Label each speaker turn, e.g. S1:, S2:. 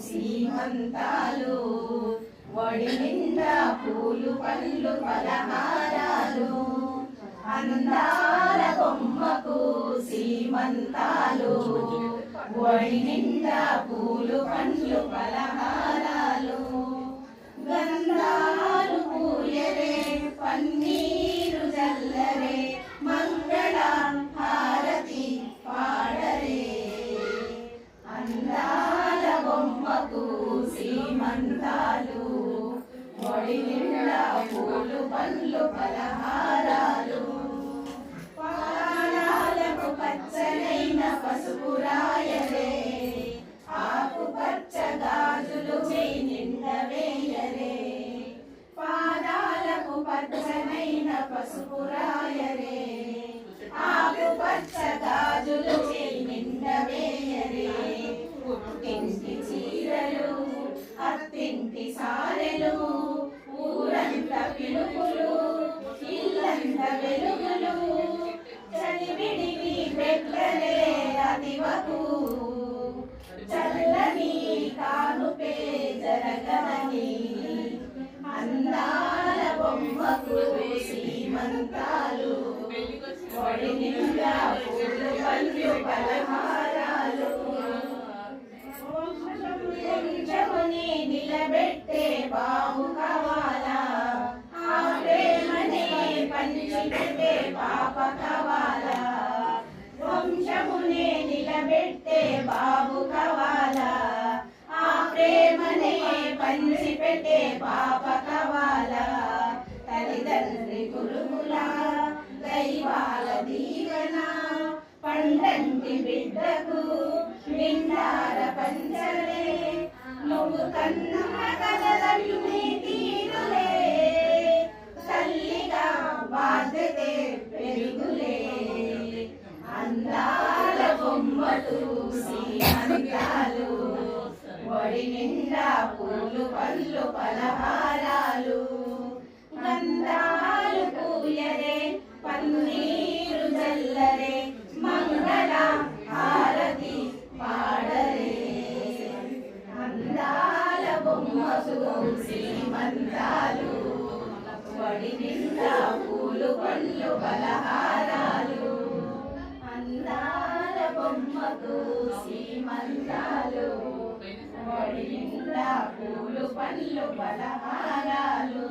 S1: సీమంతాలు వడి నిండా పూలు పండ్లు పలహారాలు అందాల బొమ్మకు సీమంతాలు వడి నిండా పూలు పండ్లు పలహారాలు గంధాలు పూయరే పన్నీరు జల్లరే మంగళ హారతి పాడరే అందాల బొమ్మకు సీమంతాలు వడి నిండా పూలు పండ్లు పలహారాలు పానాలకు పచ్చనైన పసుపు రాయరే ఆకు పచ్చ గాజులు చేయి నిండా వేయరే పాదాలకు పచ్చనైన పసుపు రాయరే ఆకు పచ్చ గాజులు చేయి నిండా వేయరే పుట్టింటి చీరలు అత్తింటి సారెలు ఊరంత పిలుపులు ఇల్లంత వెలుగులు చలివిడివి పెట్టలే అదివకు చల్లని కానుపే జరగమని అందాల బొమ్మకు సీమంతాలు వడి నిండా పూలు పండ్లు పలహారాలు వంశముని నిలబెట్టే బాబు కావాలా ఆ ప్రేమనే పంచిపెట్టే పాప కావాలా వంశమునే నిలబెట్టే బాబు కావాలా ఆ ప్రేమనే పంచిపెట్టే పాప కావాలా తల్లిదండ్రి గురువుల దైవాల దీవెన పండంటి బిడ్డకు నిండార పంచలే నువ్వు కన్న కలలన్నీ తీరులే తల్లిగా బాధ్యతే పెరుగులే అందాల బొమ్మలు సీమంతాలు వడి నిండా పూలు పళ్ళు పలహారాలు గంధాలు పూయరే పన్నీరు జల్లరే మంగళ హారతి పాడరే అందాల బొమ్మకు సీమంతాలు వడి నిండా పూలు పండ్లు పలహారాలు అందాల బొమ్మకు సీమంతాలు వడి నిండా పూలు పండ్లు పలహారాలు